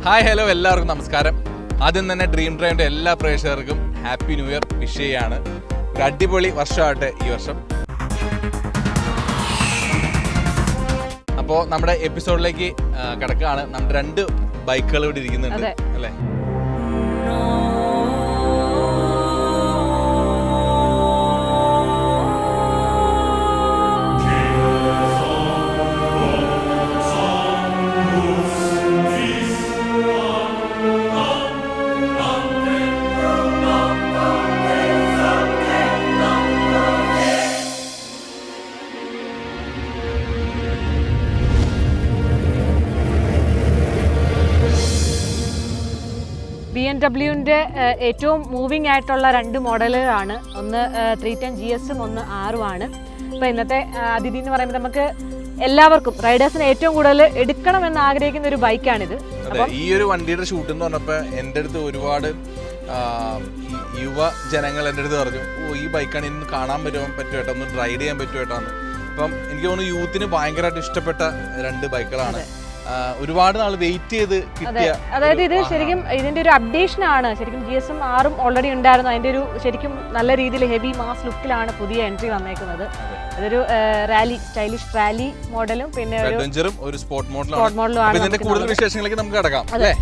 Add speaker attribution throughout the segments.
Speaker 1: Hi hello എല്ലാവർക്കും നമസ്കാരം. ആദ്യം തന്നെ ഡ്രീം ഡ്രൈവിൻ്റെ എല്ലാ പ്രേക്ഷകർക്കും ഹാപ്പി ന്യൂ ഇയർ വിഷ് ചെയ്യാണ്. ഒരു അടിപൊളി വർഷമാകട്ടെ ഈ വർഷം. അപ്പോൾ നമ്മുടെ എപ്പിസോഡിലേക്ക് കിടക്കുകയാണ്. നമ്മുടെ 2 ബൈക്കുകൾ ഇവിടെ ഇരിക്കുന്നുണ്ട് അല്ലേ?
Speaker 2: BMW ഏറ്റവും മൂവിങ് ആയിട്ടുള്ള 2 മോഡലുകളാണ്. ഒന്ന് 310GS ഒന്ന് R-ഉമാണ്. അപ്പോൾ ഇന്നത്തെ അതിഥി എന്ന് പറയുമ്പോൾ നമുക്ക് എല്ലാവർക്കും റൈഡേഴ്സിന് ഏറ്റവും കൂടുതൽ എടുക്കണമെന്ന് ആഗ്രഹിക്കുന്ന ഒരു ബൈക്കാണിത്.
Speaker 1: ഈ ഒരു വണ്ടിയുടെ ഷൂട്ട് എന്ന് പറഞ്ഞപ്പോൾ എൻ്റെ അടുത്ത് ഒരുപാട് യുവജനങ്ങൾ എൻ്റെ അടുത്ത് പറഞ്ഞു, ഈ ബൈക്കാണ് ഇന്ന് കാണാൻ പറ്റുമേട്ടോ, ഒന്ന് റൈഡ് ചെയ്യാൻ പറ്റുമേട്ടാന്ന്. അപ്പം എനിക്ക് തോന്നുന്നു യൂത്തിന് ഭയങ്കരമായിട്ട് ഇഷ്ടപ്പെട്ട 2 ബൈക്കുകളാണ്. ഒരുപാട് നാൾ വെയിറ്റ് ചെയ്ത് കിട്ടിയ,
Speaker 2: അതായത് ഇത് ശരിക്കും ഇതിന്റെ ഒരു അപ്ഡേഷൻ ആണ്. ശരിക്കും GS-ഉം R-ഉം ഓൾറെഡി ഉണ്ടായിരുന്നു. അതിന്റെ ഒരു ശരിക്കും നല്ല രീതിയിൽ ഹെവി മാസ് ലുക്കിലാണ് പുതിയ എൻട്രി വന്നേക്കുന്നത്. അതൊരു റാലി, സ്റ്റൈലിഷ് റാലി മോഡലും പിന്നെ
Speaker 1: ഒരു സ്പോർട്ട് മോഡലുമാണ്. ഇതിന്റെ കൂടുതൽ വിശേഷങ്ങളിലേക്ക് നമുക്ക് കടക്കാം അല്ലേ?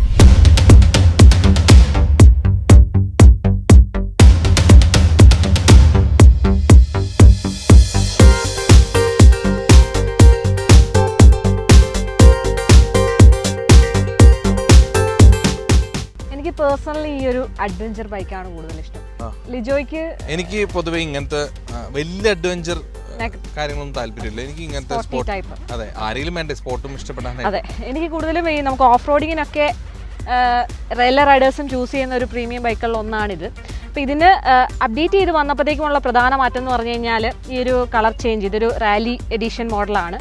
Speaker 2: പേഴ്സണലി ഈ ഒരു അഡ്വഞ്ചർ ബൈക്കാണ് കൂടുതൽ ഇഷ്ടം. ലിജോയ്ക്ക്
Speaker 1: എനിക്ക് പൊതുവെ ഇങ്ങനത്തെ വലിയ അഡ്വഞ്ചർ കാര്യങ്ങളൊന്നും താല്പര്യമില്ല. എനിക്ക് ഇങ്ങനത്തെ സ്പോർട്ട് ടൈപ്പ്. അതെ, ആരെങ്കിലും വേണ്ടേ സ്പോർട്ടും ഇഷ്ടപ്പെടാൻ.
Speaker 2: അതെ, എനിക്ക് കൂടുതലും ഈ നമുക്ക് ഓഫ് റോഡിങ്ങിനൊക്കെ എല്ലാ റൈഡേഴ്സും ചൂസ് ചെയ്യുന്ന ഒരു പ്രീമിയം ബൈക്കുകളിൽ ഒന്നാണിത്. അപ്പോൾ ഇതിന് അപ്ഡേറ്റ് ചെയ്ത് വന്നപ്പോഴത്തേക്കുമുള്ള പ്രധാന മാറ്റം എന്ന് പറഞ്ഞു കഴിഞ്ഞാൽ ഈ ഒരു കളർ ചേഞ്ച്. ഇതൊരു റാലി എഡിഷൻ മോഡലാണ്.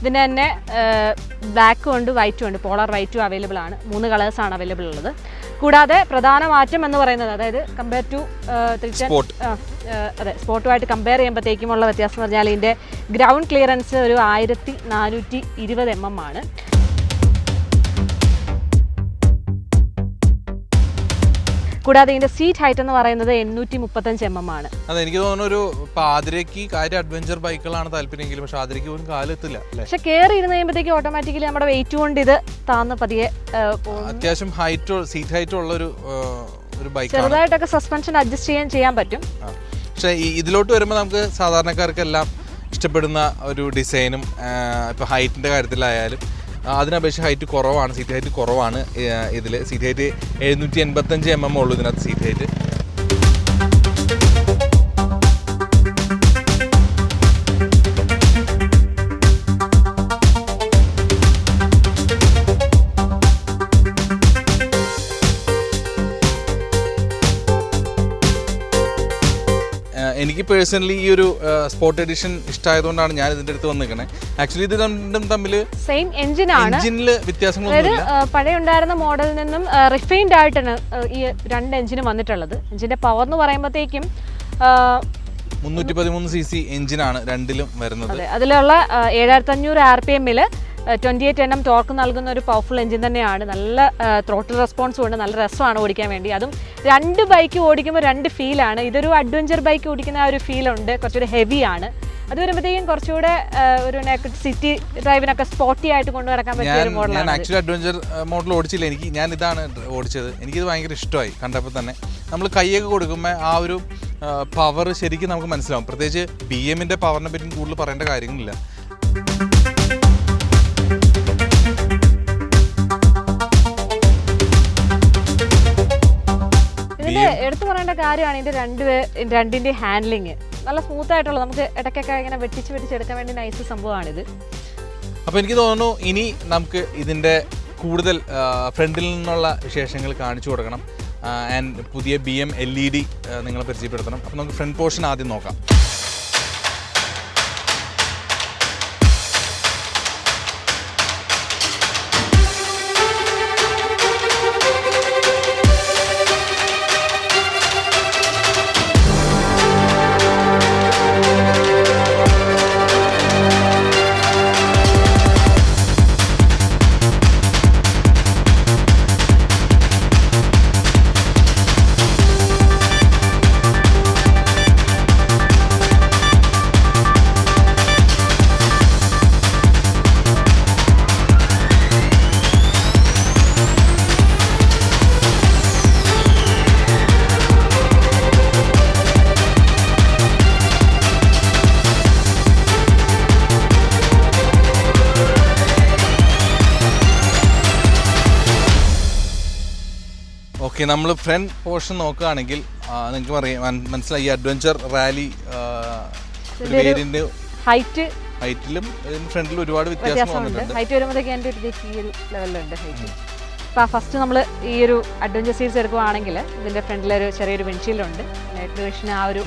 Speaker 2: ഇതിന് തന്നെ ബ്ലാക്കും ഉണ്ട്, വൈറ്റും ഉണ്ട്. പോളർ വൈറ്റും അവൈലബിൾ ആണ്. 3 കളേഴ്സാണ് അവൈലബിൾ ഉള്ളത്. കൂടാതെ പ്രധാന മാറ്റം എന്ന് പറയുന്നത്, അതായത് കമ്പയർ ടു സ്പോർട്ടുമായിട്ട് കമ്പയർ ചെയ്യുമ്പോഴത്തേക്കുമുള്ള വ്യത്യാസം എന്ന് പറഞ്ഞാൽ ഇതിൻ്റെ ഗ്രൗണ്ട് ക്ലിയറൻസ് ഒരു 1420 mm ആണ്. കൂടാതെ ഇതിന്റെ സീറ്റ് ഹൈറ്റ് എന്ന് പറയുന്നത് 835 mm ആണ്.
Speaker 1: അതെ, എനിക്ക് തോന്നുന്നു ഒരു പാതിരക്ക് കാര്യം അഡ്വഞ്ചർ ബൈക്കുകളാണ് താല്പര്യമെങ്കിലും പക്ഷെ ആതിരക്ക് പോലും കാലെത്തില്ല.
Speaker 2: പക്ഷെ കയറി ഇരുന്ന് കഴിയുമ്പോഴത്തേക്ക് ഓട്ടോമാറ്റിക്കലി നമ്മുടെ വെയിറ്റ് കൊണ്ട് ഇത് താന്ന് പതിയെ
Speaker 1: അത്യാവശ്യം ഹൈറ്റ്, സീറ്റ് ഹൈറ്റ് ഉള്ള ഒരു ബൈക്ക്.
Speaker 2: ചെറുതായിട്ടൊക്കെ സസ്പെൻഷൻ അഡ്ജസ്റ്റ് ചെയ്യാൻ പറ്റും.
Speaker 1: പക്ഷെ ഇതിലോട്ട് വരുമ്പോൾ നമുക്ക് സാധാരണക്കാർക്കെല്ലാം ഇഷ്ടപ്പെടുന്ന ഒരു ഡിസൈനും ഇപ്പൊ ഹൈറ്റിന്റെ കാര്യത്തിലായാലും അതിനപേക്ഷിച്ച് ഹൈറ്റ് കുറവാണ്, സീറ്റ് ഹൈറ്റ് കുറവാണ്. ഇതിൽ സീറ്റ് ഹൈറ്റ് 785 mm ഉള്ളൂ ഇതിനകത്ത് സീറ്റ് ഹൈറ്റ്. എനിക്ക് പേഴ്സണലി ഈ ഒരു സ്പോർട്ട് എഡിഷൻ ഇഷ്ടമായതുകൊണ്ടാണ് ഞാൻ ഇതിന്റെ അടുത്ത് വന്നിരിക്കുന്നത്. ആക്ച്വലി ഇത് രണ്ടും തമ്മിൽ
Speaker 2: സെയിം എഞ്ചിനാണ്,
Speaker 1: എഞ്ചിനിൽ വ്യത്യാസങ്ങളൊന്നുമില്ല.
Speaker 2: പഴയ ഉണ്ടായിരുന്ന മോഡലിൽ നിന്നും റിഫൈൻഡ് ആയിട്ടാണ് ഈ 2 എഞ്ചിനും വന്നിട്ടുള്ളത്. എഞ്ചിന്റെ പവർ എന്ന് പറയുമ്പോഴത്തേക്കും
Speaker 1: 313 cc എഞ്ചിനാണ് രണ്ടിലും വരുന്നത്.
Speaker 2: അതിലുള്ള 7500 RPM-ൽ 28 Nm ടോർക്ക് നൽകുന്ന ഒരു പവർഫുൾ എഞ്ചിൻ തന്നെയാണ്. നല്ല ത്രോട്ടിൽ റെസ്പോൺസും ഉണ്ട്. നല്ല രസമാണ് ഓടിക്കാൻ വേണ്ടി. അതും 2 ബൈക്ക് ഓടിക്കുമ്പോൾ 2 ഫീലാണ്. ഇതൊരു അഡ്വഞ്ചർ ബൈക്ക് ഓടിക്കുന്ന ആ ഒരു ഫീലുണ്ട്. കുറച്ചുകൂടെ ഹെവിയാണ്. അത് വരുമ്പോഴത്തേക്കും കുറച്ചുകൂടെ ഒരു സിറ്റി ഡ്രൈവിനൊക്കെ സ്പോർട്ടി ആയിട്ട് കൊണ്ടു നടക്കാൻ പറ്റിയ ഒരു മോഡലാണ്.
Speaker 1: ഞാൻ ആക്ച്വലി അഡ്വഞ്ചർ മോഡൽ ഓടിച്ചില്ല. ഞാൻ ഇതാണ് ഓടിച്ചത്. എനിക്കിത് ഭയങ്കര ഇഷ്ടമായി കണ്ടപ്പോൾ തന്നെ. നമ്മൾ കൈയൊക്കെ കൊടുക്കുമ്പോൾ ആ ഒരു പവർ ശരിക്കും നമുക്ക് മനസ്സിലാവും. പ്രത്യേകിച്ച് BMW പവറിനെ പറ്റി കൂടുതൽ പറയേണ്ട കാര്യങ്ങളില്ല.
Speaker 2: എടുത്തു പറയേണ്ട കാര്യമാണ് ഇതിന്റെ രണ്ടിന്റെ ഹാൻഡ്ലിങ്. നല്ല സ്മൂത്ത് ആയിട്ടുള്ള, നമുക്ക് ഇടയ്ക്കൊക്കെ ഇങ്ങനെ വെട്ടിച്ചെടുക്കാൻ വേണ്ടി നൈസ് സംഭവമാണിത്.
Speaker 1: അപ്പോൾ എനിക്ക് തോന്നുന്നു ഇനി നമുക്ക് ഇതിന്റെ കൂടുതൽ ഫ്രണ്ടിൽ നിന്നുള്ള വിശേഷങ്ങൾ കാണിച്ചു കൊടുക്കണം. ആൻഡ് പുതിയ BM LED നിങ്ങളെ പരിചയപ്പെടുത്തണം. അപ്പോൾ നമുക്ക് ഫ്രണ്ട് പോർഷൻ ആദ്യം നോക്കാം. ഓക്കെ, നമ്മൾ ഫ്രണ്ട് പോർഷൻ നോക്കുകയാണെങ്കിൽ നിങ്ങൾക്ക് മനസ്സിലായി ഈ അഡ്വഞ്ചർ റാലി വേരിയന്റ് ഹൈറ്റിലും ഫ്രണ്ടിലും ഒരുപാട് വ്യത്യാസം വന്നിട്ടുണ്ട്.
Speaker 2: ഹൈറ്റ് വരുമ്പോഴത്തേക്ക് എൻ്റെ ഈ ഒരു ലെവലിലുണ്ട് ഹൈറ്റ്. അപ്പോൾ ഫസ്റ്റ് നമ്മൾ ഈ ഒരു അഡ്വഞ്ചർ സീരീസ് എടുക്കുകയാണെങ്കിൽ ഇതിന്റെ ഫ്രണ്ടിലൊരു ചെറിയൊരു വിൻഷീൽഡ് ഉണ്ട്. ആ ഒരു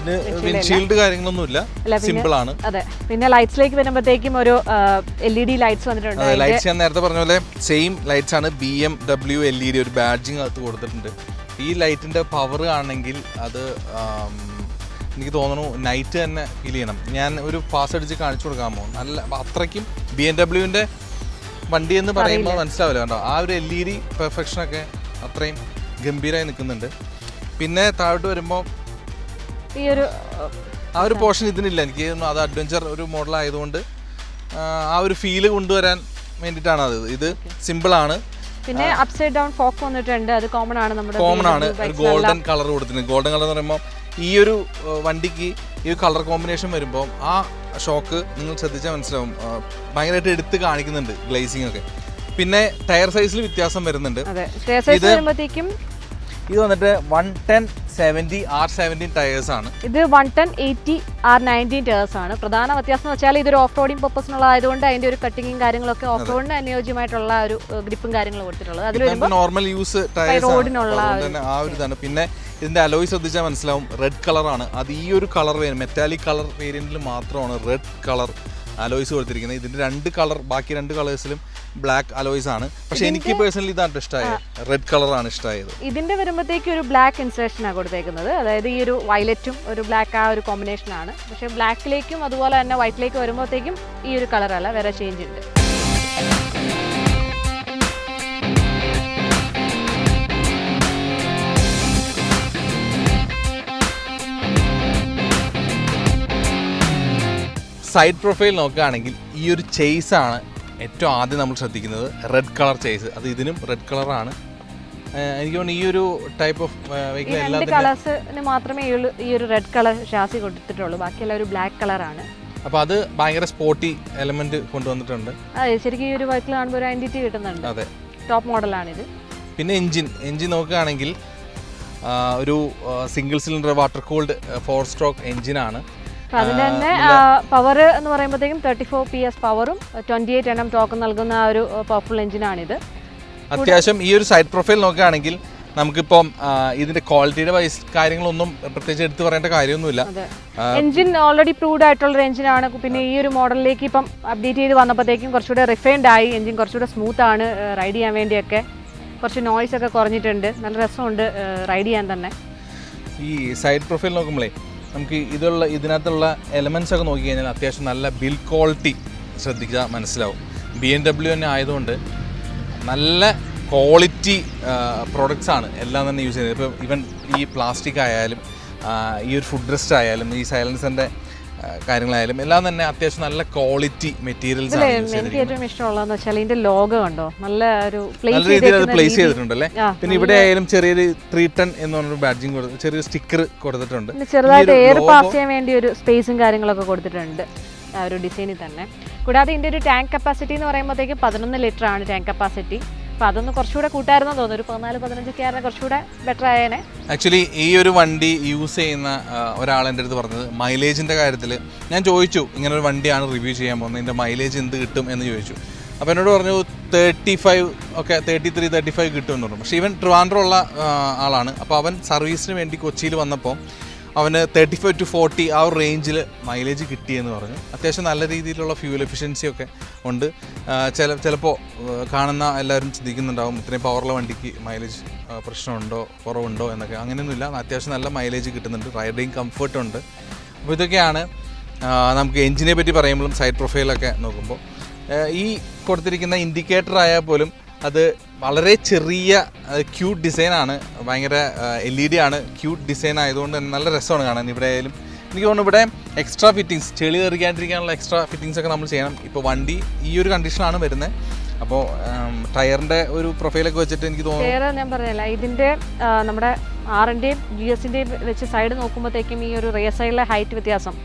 Speaker 1: വിൻഷീൽഡ് കാര്യങ്ങളൊന്നുമില്ല, സിമ്പിൾ ആണ്.
Speaker 2: അതെ, പിന്നെ ലൈറ്റ്സിലേക്ക് വരുമ്പോഴത്തേക്കും ഒരു LED ലൈറ്റ്സ് വന്നിട്ടുണ്ട്.
Speaker 1: ലൈറ്റ്സ് ഞാൻ നേരത്തെ പറഞ്ഞ പോലെ സെയിം ലൈറ്റ്സ് ആണ്. BMW LED ഒരു ബാഡ്ജിങ് അകത്ത് കൊടുത്തിട്ടുണ്ട്. ഈ ലൈറ്റിന്റെ പവർ ആണെങ്കിൽ അത് എനിക്ക് തോന്നുന്നു നൈറ്റ് തന്നെ ഫീൽ ചെയ്യണം. ഞാൻ ഒരു പാസ് അടിച്ച് കാണിച്ചു കൊടുക്കാമോ? നല്ല അത്രയ്ക്കും BMW വണ്ടി എന്ന് പറയുമ്പോൾ മനസ്സിലാവില്ല കേട്ടോ. ആ ഒരു LED പെർഫെക്ഷനൊക്കെ അത്രയും ഗംഭീരമായി നിൽക്കുന്നുണ്ട്. പിന്നെ താഴോട്ട് വരുമ്പോൾ
Speaker 2: ഈ ഒരു
Speaker 1: ആ ഒരു പോർഷൻ ഇതിനില്ല. എനിക്ക് അത് അഡ്വഞ്ചർ ഒരു മോഡൽ ആയതുകൊണ്ട് ആ ഒരു ഫീല് കൊണ്ടുവരാൻ വേണ്ടിയിട്ടാണ് അത്. ഇത് സിമ്പിൾ ആണ്.
Speaker 2: പിന്നെ അപ്സൈഡ് ഡൗൺ ഫോക്ക് വന്നിട്ടുണ്ട്. അത് കോമൺ ആണ്, നമ്മുടെ
Speaker 1: കോമൺ ആണ്. ഒരു ഗോൾഡൻ കളർ കൊടുത്തിട്ടുണ്ട്. ഗോൾഡൻ കളർ എന്ന് പറയുമ്പോൾ ഈ ഒരു വണ്ടിക്ക് ഈ കളർ കോമ്പിനേഷൻ വരുമ്പോൾ ആ ഷോക്ക് നിങ്ങൾ ശ്രദ്ധിച്ചാൽ മനസ്സിലാവും, ഭയങ്കരമായിട്ട് എടുത്ത് കാണിക്കുന്നുണ്ട് ഗ്ലേസിംഗ് ഒക്കെ. പിന്നെ ടയർ സൈസിൽ വ്യത്യാസം വരുന്നുണ്ട്. ഇത് വന്നിട്ട് 110/70 R17 ടയേഴ്സ് ആണ്.
Speaker 2: ഇത് 110/80 R19 ടയേഴ്സ് ആണ്. പ്രധാന വ്യത്യാസം എന്ന് വെച്ചാൽ ഇതൊരു ഓഫ് റോഡിംഗ് പർപ്പസിനുള്ളതായതുകൊണ്ട് അതിന്റെ ഒരു കട്ടിങ്ങും കാര്യങ്ങളൊക്കെ ഓഫ് റോഡിന് അനുയോജ്യമായിട്ടുള്ള ഒരു ഗ്രിപ്പും കാര്യങ്ങളും കൊടുത്തിട്ടുള്ളത്. അതിൽ വരുമ്പോൾ
Speaker 1: നോർമൽ യൂസ് റോഡിനുള്ള ആ ഒരു ഇതാണ്. പിന്നെ ഇതിന്റെ അലോയ് ശ്രദ്ധിച്ചാൽ മനസ്സിലാവും, റെഡ് കളറാണ്. അത് ഈ ഒരു കളർ മെറ്റാലിക് കളർ വേരിയന്റിൽ മാത്രമാണ് റെഡ് കളർ അലോയ്സ് കൊടുത്തിരിക്കുന്നത്. ഇതിന്റെ ബാക്കി രണ്ട് കളേഴ്സിലും ബ്ലാക്ക് അലോയ്സ് ആണ്. പക്ഷെ എനിക്ക് പേഴ്സണലി ഇതാണ് ഇഷ്ടമായത്, റെഡ് കളറാണ് ഇഷ്ടമായത്.
Speaker 2: ഇതിന്റെ വരുമ്പോഴത്തേക്ക് ഒരു ബ്ലാക്ക് ഇൻസേർഷനാണ് കൊടുത്തേക്കുന്നത്. അതായത് ഈ ഒരു വയലറ്റും ഒരു ബ്ലാക്ക് ആ ഒരു കോമ്പിനേഷൻ ആണ്. പക്ഷെ ബ്ലാക്കിലേക്കും അതുപോലെ തന്നെ വൈറ്റിലേക്ക് വരുമ്പോഴത്തേക്കും ഈ ഒരു കളറല്ല, വേറെ ചേഞ്ച് ഉണ്ട്.
Speaker 1: സൈഡ് പ്രൊഫൈൽ നോക്കുകയാണെങ്കിൽ ഈ ഒരു ചേസ് ആണ് ഏറ്റവും ആദ്യം നമ്മൾ ശ്രദ്ധിക്കുന്നത്. റെഡ് കളർ ചേസ്, അത് ഇതിനും റെഡ് കളറാണ്. എനിക്ക് തോന്നുന്നു ഈ ഒരു ടൈപ്പ് ഓഫ് വെഹിക്കിൾ
Speaker 2: കളേഴ്സിന് മാത്രമേ ഈ ഒരു റെഡ് കളർ ഷാസി കൊടുത്തിട്ടുള്ളൂ. ബാക്കിയെല്ലാം ഒരു ബ്ലാക്ക് കളറാണ്.
Speaker 1: അപ്പോൾ അത് ഭയങ്കര സ്പോർട്ടി എലമെന്റ് കൊണ്ടുവന്നിട്ടുണ്ട്.
Speaker 2: അതെ, ശരിക്കും ഈ ഒരു വെഹിക്കിൾ കാണുമ്പോൾ ഒരു ഐഡന്റിറ്റി കിട്ടുന്നുണ്ട്.
Speaker 1: അതെ,
Speaker 2: ടോപ്പ് മോഡലാണിത്.
Speaker 1: പിന്നെ എഞ്ചിൻ നോക്കുകയാണെങ്കിൽ ഒരു single cylinder water cooled 4 stroke എഞ്ചിനാണ്.
Speaker 2: അതിന് തന്നെ പവർ എന്ന് പറയുമ്പോഴത്തേക്കും 34 PS പവറും 28 Nm ടോർക്ക് നൽകുന്ന ഒരു പവർഫുൾ എഞ്ചിനാണിത്.
Speaker 1: അത്യാവശ്യം ഈ ഒരു സൈഡ് പ്രൊഫൈൽ നോക്കുകയാണെങ്കിൽ നമുക്കിപ്പം ഇതിന്റെ ക്വാളിറ്റിയുടെ വൈസ് കാര്യങ്ങളൊന്നും പ്രത്യേകിച്ച് എടുത്തു പറയേണ്ട കാര്യമൊന്നുമില്ല.
Speaker 2: എഞ്ചിൻ ഓൾറെഡി പ്രൂവ്ഡ് ആയിട്ടുള്ള ഒരു എഞ്ചിനാണ്. പിന്നെ ഈ ഒരു മോഡലിലേക്ക് ഇപ്പം അപ്ഡേറ്റ് ചെയ്ത് വന്നപ്പോഴത്തേക്കും കുറച്ചുകൂടെ റിഫൈൻഡ് ആയി. എഞ്ചിൻ കുറച്ചുകൂടെ സ്മൂത്ത് ആണ് റൈഡ് ചെയ്യാൻ വേണ്ടിയൊക്കെ. കുറച്ച് നോയ്സ് ഒക്കെ കുറഞ്ഞിട്ടുണ്ട്. നല്ല രസമുണ്ട് റൈഡ് ചെയ്യാൻ തന്നെ.
Speaker 1: ഈ സൈഡ് പ്രൊഫൈൽ നോക്കുമ്പോഴേ നമുക്ക് ഇതിനകത്തുള്ള എലമെൻറ്റ്സ് ഒക്കെ നോക്കി കഴിഞ്ഞാൽ അത്യാവശ്യം നല്ല ബിൽഡ് ക്വാളിറ്റി ശ്രദ്ധിച്ചാൽ മനസ്സിലാവും. BMW തന്നെ ആയതുകൊണ്ട് നല്ല ക്വാളിറ്റി പ്രോഡക്റ്റ്സ് ആണ് എല്ലാം തന്നെ യൂസ് ചെയ്യുന്നത്. ഇപ്പോൾ ഈവൻ ഈ പ്ലാസ്റ്റിക് ആയാലും ഈ ഒരു ഫുഡ് റെസ്റ്റ് ആയാലും ഈ സൈലൻസറിൻ്റെ കാര്യങ്ങളായാലും എല്ലാം തന്നെ അത്യാവശ്യം നല്ല ക്വാളിറ്റി മെറ്റീരിയൽസ് ആണ്.
Speaker 2: എനിക്ക് ഏറ്റവും ഇഷ്ടമുള്ളതെന്ന് വെച്ചാൽ ഇതിന്റെ ലോഗോ കണ്ടോ, നല്ല
Speaker 1: രീതിയിൽ അത് പ്ലേസ് ചെയ്തിട്ടുണ്ടല്ലേ. പിന്നെ ഇവിടെ ആയാലും ചെറിയൊരു 310 എന്ന് പറഞ്ഞൊരു ബാഡ്ജിങ് ചെറിയൊരു സ്റ്റിക്കർ കൊടുത്തിട്ടുണ്ട്.
Speaker 2: ചെറുതായിട്ട് എയർ പാസ് ചെയ്യാൻ വേണ്ടി ഒരു സ്പേസും കാര്യങ്ങളൊക്കെ കൊടുത്തിട്ടുണ്ട് ആ ഒരു ഡിസൈനിൽ തന്നെ. കൂടാതെ ഇതിന്റെ ഒരു ടാങ്ക് കപ്പാസിറ്റി എന്ന് പറയുമ്പോഴത്തേക്ക് 11 ലിറ്റർ ആണ് ടാങ്ക് കപ്പാസിറ്റി. അപ്പോൾ അതൊന്ന് കുറച്ചുകൂടെ കൂട്ടായിരുന്നു തോന്നുന്നു. ഒരു 14-15 കയറിന് കുറച്ചുകൂടെ ബെറ്റർ ആയേനെ.
Speaker 1: ആക്ച്വലി ഈ ഒരു വണ്ടി യൂസ് ചെയ്യുന്ന ഒരാൾ എൻ്റെ അടുത്ത് പറഞ്ഞത് മൈലേജിൻ്റെ കാര്യത്തിൽ, ഞാൻ ചോദിച്ചു ഇങ്ങനെ ഒരു വണ്ടിയാണ് റിവ്യൂ ചെയ്യാൻ പോകുന്നത്, ഇതിൻ്റെ മൈലേജ് എന്ത് കിട്ടും എന്ന് ചോദിച്ചു. അപ്പോൾ എന്നോട് പറഞ്ഞു 35 ഒക്കെ 33-35 കിട്ടുമെന്ന് പറഞ്ഞു. പക്ഷേ ഇവൻ ട്രിവാൻഡ്രം ഉള്ള ആളാണ്. അപ്പോൾ അവൻ സർവീസിന് വേണ്ടി കൊച്ചിയിൽ വന്നപ്പോൾ അവന് 35 to 40 ആ ഒരു റേഞ്ചിൽ മൈലേജ് കിട്ടിയെന്ന് പറഞ്ഞു. അത്യാവശ്യം നല്ല രീതിയിലുള്ള ഫ്യൂൽ എഫിഷ്യൻസി ഒക്കെ ഉണ്ട്. ചിലപ്പോൾ കാണുന്ന എല്ലാവരും ചിന്തിക്കുന്നുണ്ടാവും ഇത്രയും പവറുള്ള വണ്ടിക്ക് മൈലേജ് പ്രശ്നമുണ്ടോ കുറവുണ്ടോ എന്നൊക്കെ. അങ്ങനെയൊന്നുമില്ല, അത്യാവശ്യം നല്ല മൈലേജ് കിട്ടുന്നുണ്ട്, റൈഡിങ് കംഫർട്ടുണ്ട്. അപ്പോൾ ഇതൊക്കെയാണ് നമുക്ക് എഞ്ചിനെ പറ്റി പറയുമ്പോഴും സൈഡ് പ്രൊഫൈലൊക്കെ നോക്കുമ്പോൾ. ഈ കൊടുത്തിരിക്കുന്ന ഇൻഡിക്കേറ്റർ ആയാൽ പോലും അത് വളരെ ചെറിയ ക്യൂട്ട് ഡിസൈനാണ്. ഭയങ്കര LED ആണ്, ക്യൂട്ട് ഡിസൈൻ ആയതുകൊണ്ട് തന്നെ നല്ല രസമാണ് കാണാൻ. ഇവിടെ ആയാലും എനിക്ക് തോന്നുന്നു ഇവിടെ എക്സ്ട്രാ ഫിറ്റിങ്സ്, ചെളി തെറിക്കാണ്ടിരിക്കാനുള്ള എക്സ്ട്രാ ഫിറ്റിങ്സ് ഒക്കെ നമ്മൾ ചെയ്യണം. ഇപ്പോൾ വണ്ടി ഈ ഒരു കണ്ടീഷനാണ് വരുന്നത്. അപ്പോൾ ടയറിൻ്റെ ഒരു പ്രൊഫൈലൊക്കെ വെച്ചിട്ട് എനിക്ക് തോന്നുന്നു,
Speaker 2: ഞാൻ പറഞ്ഞില്ല, ഇതിൻ്റെ നമ്മുടെ R-ൻ്റെയും GS-ൻ്റെയും വെച്ച് സൈഡ് നോക്കുമ്പോഴത്തേക്കും ഈ ഒരു റിയർ സൈഡിലെ ഹൈറ്റ് വ്യത്യാസം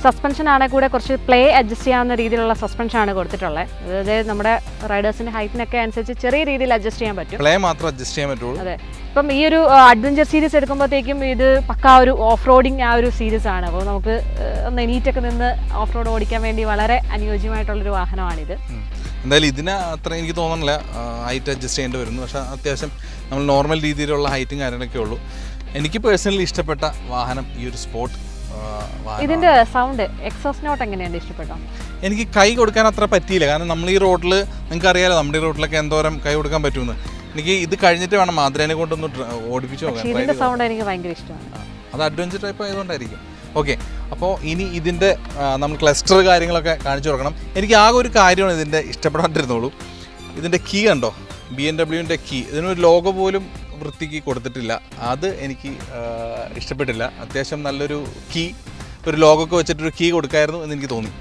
Speaker 2: സസ്പെൻഷൻ ആണെങ്കിൽ കൂടെ കുറച്ച് പ്ലേ അഡ്ജസ്റ്റ് ചെയ്യാവുന്ന രീതിയിലുള്ള സസ്പെൻഷനാണ് കൊടുത്തിട്ടുള്ളത്. അതായത് നമ്മുടെ റൈഡേഴ്സിൻ്റെ ഹൈറ്റിനൊക്കെ അനുസരിച്ച് ചെറിയ രീതിയിൽ അഡ്ജസ്റ്റ് ചെയ്യാൻ പറ്റും.
Speaker 1: പ്ലേ മാത്രം അഡ്ജസ്റ്റ് ചെയ്യാൻ പറ്റുള്ളൂ.
Speaker 2: അതെ. ഇപ്പം ഈ ഒരു അഡ്വഞ്ചർ സീരീസ് എടുക്കുമ്പോഴത്തേക്കും ഇത് പക്കാ ഒരു ഓഫ് റോഡിങ് ആ ഒരു സീരീസ് ആണ്. അപ്പോൾ നമുക്ക് ഒന്ന് എണീറ്റൊക്കെ നിന്ന് ഓഫ് റോഡ് ഓടിക്കാൻ വേണ്ടി വളരെ അനുയോജ്യമായിട്ടുള്ളൊരു വാഹനമാണിത്.
Speaker 1: എന്തായാലും ഇതിന് അത്ര എനിക്ക് തോന്നുന്നില്ല ഹൈറ്റ് അഡ്ജസ്റ്റ് ചെയ്യേണ്ടി വരുന്നു. പക്ഷേ അത്യാവശ്യം നമ്മൾ നോർമൽ രീതിയിലുള്ള ഹൈറ്റും കാര്യങ്ങളൊക്കെ ഉള്ളൂ. എനിക്ക് പേഴ്സണലി ഇഷ്ടപ്പെട്ട വാഹനം ഈ ഒരു സ്പോർട്ട് വാഹനം.
Speaker 2: ഇതിൻ്റെ സൗണ്ട് എക്സോസ്റ്റ് നോട്ട് എങ്ങനെയാണ് ഇഷ്ടപ്പെട്ടോ?
Speaker 1: എനിക്ക് കൈ കൊടുക്കാൻ അത്ര പറ്റിയില്ല. കാരണം നമ്മൾ ഈ റോഡിൽ നിങ്ങൾക്ക് അറിയാലോ നമ്മുടെ ഈ റോഡിലൊക്കെ എന്തോരം കൈ കൊടുക്കാൻ പറ്റുമെന്ന്. എനിക്ക് ഇത് കഴിഞ്ഞിട്ട് വേണം മാതിരേനെ കൊണ്ടൊന്ന് ഓടിപ്പിച്ചു നോക്കാൻ.
Speaker 2: ഇതിൻ്റെ സൗണ്ട് എനിക്ക് ഭയങ്കര ഇഷ്ടമാണ്.
Speaker 1: അത് അഡ്വഞ്ചർ ടൈപ്പ് ആയതുകൊണ്ടായിരിക്കും. ഓക്കെ, അപ്പോൾ ഇനി ഇതിൻ്റെ നമ്മൾ ക്ലസ്റ്റർ കാര്യങ്ങളൊക്കെ കാണിച്ചു കൊടുക്കണം. എനിക്ക് ആകെ ഒരു കാര്യമാണ് ഇതിൻ്റെ ഇഷ്ടപ്പെടാണ്ടിരുന്നുള്ളൂ. ഇതിൻ്റെ കീ കണ്ടോ, BMW കീ. ഇതിനൊരു ലോഗോ പോലും വൃത്തിക്ക് കൊടുത്തിട്ടില്ല. അത് എനിക്ക് ഇഷ്ടപ്പെട്ടില്ല. അത്യാവശ്യം നല്ലൊരു കീ, ഒരു ലോഗോ ഒക്കെ വെച്ചിട്ടൊരു കീ കൊടുക്കായിരുന്നു എന്ന് എനിക്ക് തോന്നി.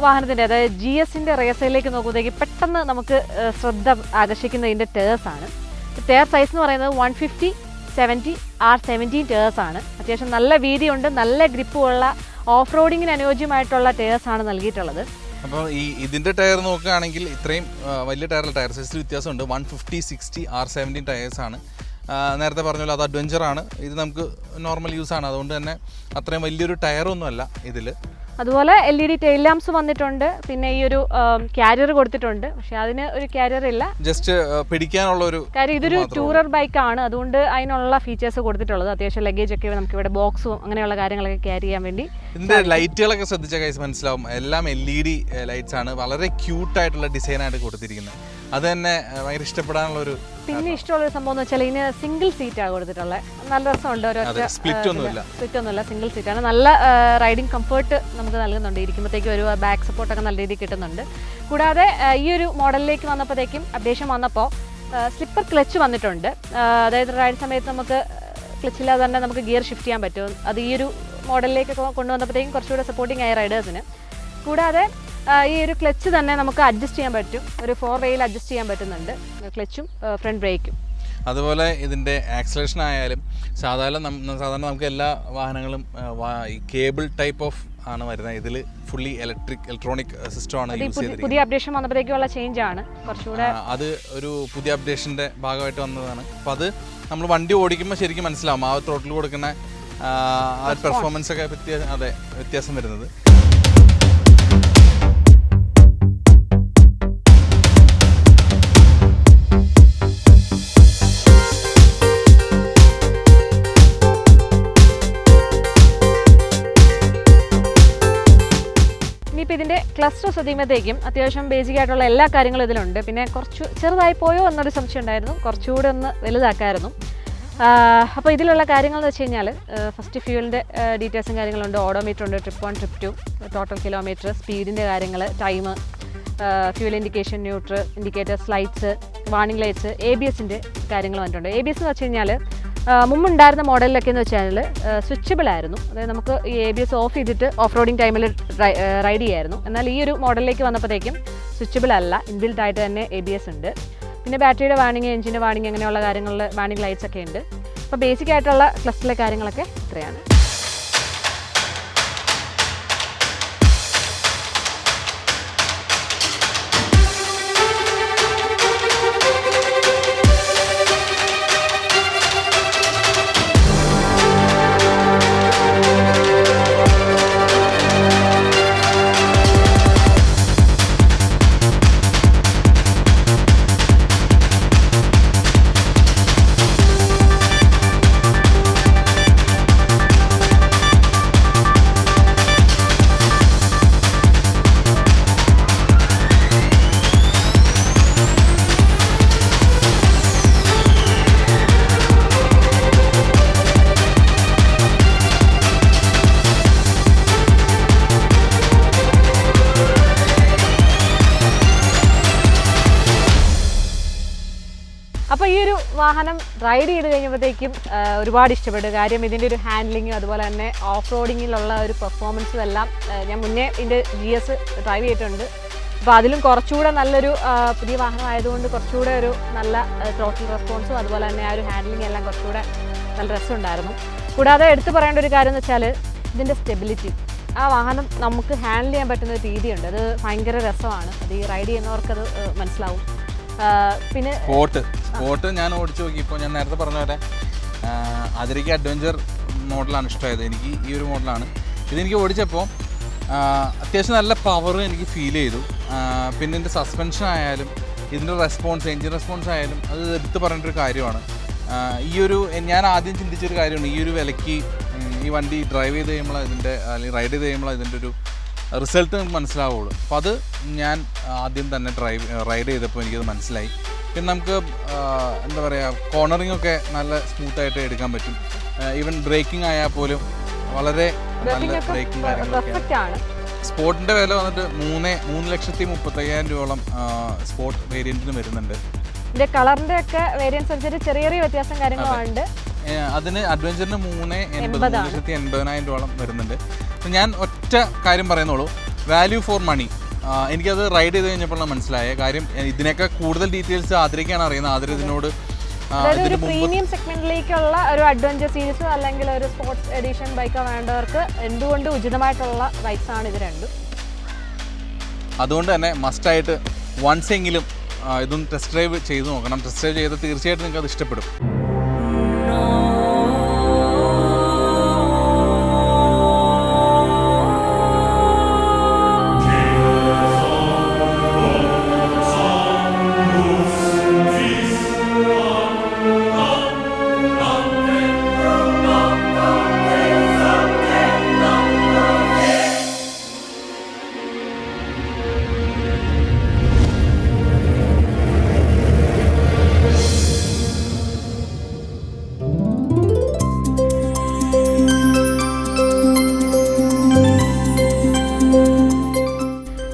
Speaker 2: വാഹനത്തിൻ്റെ അതായത് GSൻ്റെ റേസയിലേക്ക് നോക്കുമ്പോഴത്തേക്ക് പെട്ടെന്ന് നമുക്ക് ശ്രദ്ധ ആകർഷിക്കുന്നതിൻ്റെ ടേഴ്സാണ്. ടയർ സൈസ് എന്ന് പറയുന്നത് 150/70R17 ടേഴ്സാണ്. അത്യാവശ്യം നല്ല വീതിയുണ്ട്, നല്ല ഗ്രിപ്പുള്ള ഓഫ് റോഡിങ്ങിന് അനുയോജ്യമായിട്ടുള്ള ടയേഴ്സാണ് നൽകിയിട്ടുള്ളത്.
Speaker 1: അപ്പോൾ ഇതിൻ്റെ ടയർ നോക്കുകയാണെങ്കിൽ ഇത്രയും വലിയ ടയർ സൈസിൽ വ്യത്യാസമുണ്ട്. 150/60R17 ടയേഴ്സാണ്. നേരത്തെ പറഞ്ഞല്ലോ അത് അഡ്വഞ്ചറാണ്, ഇത് നമുക്ക് നോർമൽ യൂസാണ്. അതുകൊണ്ട് തന്നെ അത്രയും വലിയൊരു ടയറൊന്നുമല്ല ഇതിൽ.
Speaker 2: അതുപോലെ LED ടെയിൽ ലാംപ്സ് വന്നിട്ടുണ്ട്. പിന്നെ ഈ ഒരു ക്യാരിയർ കൊടുത്തിട്ടുണ്ട്. പക്ഷെ അതിന് ഒരു ക്യാരിയർ ഇല്ല,
Speaker 1: ജസ്റ്റ് പിടിക്കാനുള്ള ഒരു കാര്യം.
Speaker 2: ഇതൊരു ടൂറർ ബൈക്കാണ്, അതുകൊണ്ട് അതിനുള്ള ഫീച്ചേഴ്സ് കൊടുത്തിട്ടുള്ളത്. അത്യാവശ്യം ലഗേജ് ഒക്കെ നമുക്ക് ഇവിടെ ബോക്സും അങ്ങനെയുള്ള കാര്യങ്ങളൊക്കെ ക്യാരി ചെയ്യാൻ വേണ്ടി.
Speaker 1: ഇതിന്റെ ലൈറ്റുകളൊക്കെ ശ്രദ്ധിച്ച കൈസ് മനസ്സിലാവും, എല്ലാം LED ലൈറ്റ്സ് ആണ്. വളരെ ക്യൂട്ടായിട്ടുള്ള ഡിസൈനായിട്ട് കൊടുത്തിരിക്കുന്നത്. അത് തന്നെ ഭയങ്കര ഇഷ്ടപ്പെടാനുള്ള ഒരു.
Speaker 2: പിന്നെ ഇഷ്ടമുള്ളൊരു സംഭവം എന്ന് വെച്ചാൽ ഇതിന് സിംഗിൾ സീറ്റാണ് കൊടുത്തിട്ടുള്ളത്. നല്ല രസമുണ്ട്.
Speaker 1: സ്പ്ലിറ്റ് ഒന്നുമില്ല,
Speaker 2: സിംഗിൾ സീറ്റാണ്. നല്ല റൈഡിങ് കംഫർട്ട് നമുക്ക് നൽകുന്നുണ്ട്. ഇരിക്കുമ്പോഴത്തേക്കും ഒരു ബാക്ക് സപ്പോർട്ടൊക്കെ നല്ല രീതിയിൽ കിട്ടുന്നുണ്ട്. കൂടാതെ ഈ ഒരു മോഡലിലേക്ക് വന്നപ്പോഴത്തേക്കും അപ്ഡേഷൻ വന്നപ്പോൾ സ്ലിപ്പർ ക്ലച്ച് വന്നിട്ടുണ്ട്. അതായത് റൈഡ് സമയത്ത് നമുക്ക് ക്ലച്ചില്ലാതെ തന്നെ നമുക്ക് ഗിയർ ഷിഫ്റ്റ് ചെയ്യാൻ പറ്റും. അത് ഈ ഒരു മോഡലിലേക്ക് കൊണ്ടുവന്നപ്പോഴത്തേക്കും കുറച്ചുകൂടെ സപ്പോർട്ടിങ് ആയി റൈഡേഴ്സിന്. കൂടാതെ ഈ ഒരു ക്ലച്ച് തന്നെ നമുക്ക് അഡ്ജസ്റ്റ് ചെയ്യാൻ പറ്റും. ഒരു 4 വേയിൽ അഡ്ജസ്റ്റ് ചെയ്യാൻ പറ്റുന്നുണ്ട്, ക്ലച്ചും ഫ്രണ്ട് ബ്രേക്കും.
Speaker 1: അതുപോലെ ഇതിൻ്റെ ആക്സലേഷൻ ആയാലും സാധാരണ നമുക്ക് എല്ലാ വാഹനങ്ങളും ഈ കേബിൾ ടൈപ്പ് ഓഫ് ആണ് വരുന്നത്. ഇതിൽ ഫുള്ളി ഇലക്ട്രോണിക് സിസ്റ്റമാണ് യൂസ് ചെയ്തിരിക്കുന്നത്.
Speaker 2: പുതിയ അപ്ഡേഷൻ വന്നപ്പോഴത്തേക്കുള്ള ചേഞ്ച് ആണ് കുറച്ചുകൂടെ.
Speaker 1: അത് ഒരു പുതിയ അപ്ഡേഷൻ്റെ ഭാഗമായിട്ട് വന്നതാണ്. അപ്പോൾ അത് നമ്മൾ വണ്ടി ഓടിക്കുമ്പോൾ ശരിക്കും മനസ്സിലാവും ആ ത്രോട്ടിൽ കൊടുക്കുന്ന ആ പെർഫോമൻസ് ഒക്കെ വ്യത്യാസം വരുന്നത്.
Speaker 2: ഇനിയിപ്പോൾ ഇതിൻ്റെ ക്ലസ്റ്റർ ശ്രദ്ധിക്കുമ്പോഴത്തേക്കും അത്യാവശ്യം ബേസിക് ആയിട്ടുള്ള എല്ലാ കാര്യങ്ങളും ഇതിലുണ്ട്. പിന്നെ കുറച്ച് ചെറുതായി പോയോ എന്നൊരു സംശയം ഉണ്ടായിരുന്നു, കുറച്ചുകൂടെ ഒന്ന് വലുതാക്കായിരുന്നു. അപ്പോൾ ഇതിലുള്ള കാര്യങ്ങൾ എന്ന് വെച്ച് കഴിഞ്ഞാൽ ഫസ്റ്റ് ഫ്യൂവലിൻ്റെ ഡീറ്റെയിൽസും കാര്യങ്ങളുണ്ട്. ഓഡോമീറ്റർ ഉണ്ട്, ട്രിപ്പ് 1 ട്രിപ്പ് 2, ടോട്ടൽ കിലോമീറ്റർ, സ്പീഡിൻ്റെ കാര്യങ്ങൾ, time, fuel indication, neutral indicators, lights, warning lights, ABSൻ്റെ കാര്യങ്ങൾ വന്നിട്ടുണ്ട്. ABS എന്ന് വെച്ച് കഴിഞ്ഞാൽ മുമ്പുണ്ടായിരുന്ന മോഡലിലൊക്കെ എന്ന് വെച്ചാൽ സ്വിച്ചബിൾ ആയിരുന്നു. അതായത് നമുക്ക് ഈ ABS ഓഫ് ചെയ്തിട്ട് ഓഫ് റോഡിങ് ടൈമിൽ റൈഡ് ചെയ്യായിരുന്നു. എന്നാൽ ഈ ഒരു മോഡലിലേക്ക് വന്നപ്പോഴത്തേക്കും സ്വിച്ചബിൾ അല്ല, ഇൻബിൽറ്റ് ആയിട്ട് തന്നെ ABS ഉണ്ട്. പിന്നെ ബാറ്ററിയുടെ വാർണിംഗ്, എഞ്ചിൻ്റെ വാർണിംഗ്, അങ്ങനെയുള്ള കാര്യങ്ങളിൽ വാർണിംഗ് ലൈറ്റ്സ് ഒക്കെ ഉണ്ട്. അപ്പോൾ ബേസിക് ആയിട്ടുള്ള ക്ലസ്റ്ററിലെ കാര്യങ്ങളൊക്കെ ഇത്രയാണ്. അപ്പോൾ ഈ ഒരു വാഹനം റൈഡ് ചെയ്ത് കഴിഞ്ഞപ്പോഴത്തേക്കും ഒരുപാട് ഇഷ്ടപ്പെട്ടു. കാര്യം ഇതിൻ്റെ ഒരു ഹാൻഡ്ലിങ്ങും അതുപോലെ തന്നെ ഓഫ് റോഡിങ്ങിലുള്ള ഒരു പെർഫോമൻസും എല്ലാം ഞാൻ മുന്നേ ഇതിൻ്റെ GS ഡ്രൈവ് ചെയ്തിട്ടുണ്ട്. അപ്പോൾ അതിലും കുറച്ചുകൂടെ നല്ലൊരു പുതിയ വാഹനം ആയതുകൊണ്ട് കുറച്ചുകൂടെ ഒരു നല്ല ടോട്ടൽ റെസ്പോൺസും അതുപോലെ തന്നെ ആ ഒരു ഹാൻഡ്ലിംഗ് എല്ലാം കുറച്ചുകൂടെ നല്ല രസമുണ്ടായിരുന്നു. കൂടാതെ എടുത്തു പറയേണ്ട ഒരു കാര്യം എന്ന് വെച്ചാൽ ഇതിൻ്റെ സ്റ്റെബിലിറ്റി. ആ വാഹനം നമുക്ക് ഹാൻഡിൽ ചെയ്യാൻ പറ്റുന്ന ഒരു രീതിയുണ്ട്, അത് ഭയങ്കര രസമാണ്. അത് ഈ റൈഡ് ചെയ്യുന്നവർക്കത് മനസ്സിലാവും. പിന്നെ
Speaker 1: സ്പോട്ട് ഞാൻ ഓടിച്ചു നോക്കിയപ്പോൾ ഞാൻ നേരത്തെ പറഞ്ഞ പോലെ അതിലേക്ക് അഡ്വഞ്ചർ മോഡലാണ് ഇഷ്ടമായത്. എനിക്ക് ഈ ഒരു മോഡലാണ്. ഇതെനിക്ക് ഓടിച്ചപ്പോൾ അത്യാവശ്യം നല്ല പവർ എനിക്ക് ഫീൽ ചെയ്തു. പിന്നെ ഇതിൻ്റെ സസ്പെൻഷൻ ആയാലും ഇതിൻ്റെ റെസ്പോൺസ്, എൻജിൻ റെസ്പോൺസ് ആയാലും അത് എടുത്ത് പറയേണ്ട ഒരു കാര്യമാണ്. ഞാൻ ആദ്യം ചിന്തിച്ചൊരു കാര്യമാണ്, ഈ ഒരു വിലയ്ക്ക് ഈ വണ്ടി ഡ്രൈവ് ചെയ്ത് കഴിയുമ്പോൾ ഇതിൻ്റെ അല്ലെങ്കിൽ റൈഡ് ചെയ്ത് കഴിയുമ്പോൾ ഇതിൻ്റെ ഒരു റിസൾട്ട് നമുക്ക് മനസ്സിലാവുള്ളൂ. അപ്പോൾ അത് ഞാൻ ആദ്യം തന്നെ റൈഡ് ചെയ്തപ്പോൾ എനിക്കത് മനസ്സിലായി. പിന്നെ നമുക്ക് എന്താ പറയുക, കോർണറിംഗ് ഒക്കെ നല്ല സ്മൂത്തായിട്ട് എടുക്കാൻ പറ്റും. ഈവൻ ബ്രേക്കിംഗ് ആയാൽ പോലും വളരെ നല്ല ബ്രേക്കിംഗ് കാര്യങ്ങളൊക്കെയാണ്. സ്പോർട്ടിൻ്റെ വില വന്നിട്ട് 3,35,000 രൂപയോളം സ്പോർട്ട് വേരിയൻറ്റിന് വരുന്നുണ്ട്.
Speaker 2: ഇതിൻ്റെ കളറിൻ്റെ ഒക്കെ വേരിയൻസ് അനുസരിച്ച് ചെറിയ ചെറിയ വ്യത്യാസം കാര്യങ്ങളുണ്ട്.
Speaker 1: അതിന് അഡ്വഞ്ചറിന് 3,80,000 രൂപയോളം വരുന്നുണ്ട്. ഞാൻ ഒറ്റ കാര്യം പറയുന്നുള്ളൂ, വാല്യൂ ഫോർ മണി. എനിക്കത് റൈഡ് ചെയ്ത് കഴിഞ്ഞപ്പോഴാണ് മനസ്സിലായ കാര്യം. ഇതിനൊക്കെ കൂടുതൽ ഡീറ്റെയിൽസ് ആദരിക്കാണ് അറിയുന്നത്. ആദര ഇതിനോട്
Speaker 2: പ്രീമിയം സെഗ്മെന്റിലേക്കുള്ള ഒരു അഡ്വഞ്ചർ സീരീസോ അല്ലെങ്കിൽ ഒരു സ്പോർട്സ് എഡിഷൻ ബൈക്കോ വേണ്ടവർക്ക് എന്തുകൊണ്ട് ഉചിതമായിട്ടുള്ള ബൈക്സ് ആണ് ഇത് രണ്ടും.
Speaker 1: അതുകൊണ്ട് തന്നെ മസ്റ്റായിട്ട് വൺസ് എങ്കിലും ഇതൊന്ന് ടെസ്റ്റ് ഡ്രൈവ് ചെയ്ത് നോക്കണം. ടെസ്റ്റ് ഡ്രൈവ് ചെയ്ത് തീർച്ചയായിട്ടും നിങ്ങൾക്ക് അത് ഇഷ്ടപ്പെടും.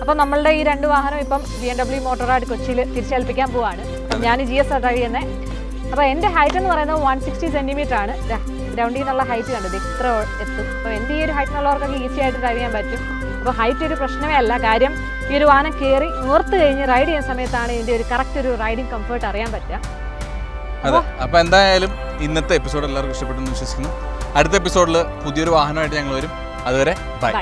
Speaker 2: അപ്പോൾ നമ്മളുടെ ഈ രണ്ട് വാഹനം ഇപ്പം BMW Motorrad കൊച്ചിയിൽ തിരിച്ചേൽപ്പിക്കാൻ പോവാണ്. ഞാൻ GS ഡ്രൈവ് ചെയ്യുന്നത്. അപ്പോൾ എൻ്റെ ഹൈറ്റ് എന്ന് പറയുന്നത് 160 സെൻറ്റിമീറ്റർ ആണ്. ഗ്രൗണ്ടിൽ നിന്നുള്ള ഹൈറ്റ് കണ്ടത് ഇത്ര എത്തും. അപ്പോൾ എൻ്റെ ഈ ഒരു ഹൈറ്റിനുള്ളവർക്കൊക്കെ ഈസി ആയിട്ട് ഡ്രൈവ് ചെയ്യാൻ പറ്റും. അപ്പോൾ ഹൈറ്റ് ഒരു പ്രശ്നമേ അല്ല. കാര്യം ഈ ഒരു വാഹനം കയറി നിവർത്ത് കഴിഞ്ഞ് റൈഡ് ചെയ്യുന്ന സമയത്താണ് ഇതിൻ്റെ ഒരു കറക്റ്റ് ഒരു റൈഡിങ് കംഫർട്ട് അറിയാൻ പറ്റുക.
Speaker 1: അതെ. അപ്പോൾ എന്തായാലും ഇന്നത്തെ എപ്പിസോഡ് എല്ലാവർക്കും ഇഷ്ടപ്പെട്ടെന്ന് വിശ്വസിക്കുന്നു. അടുത്ത എപ്പിസോഡിൽ പുതിയൊരു വാഹനമായിട്ട് ഞങ്ങൾ വരും. അതുവരെ ബൈ.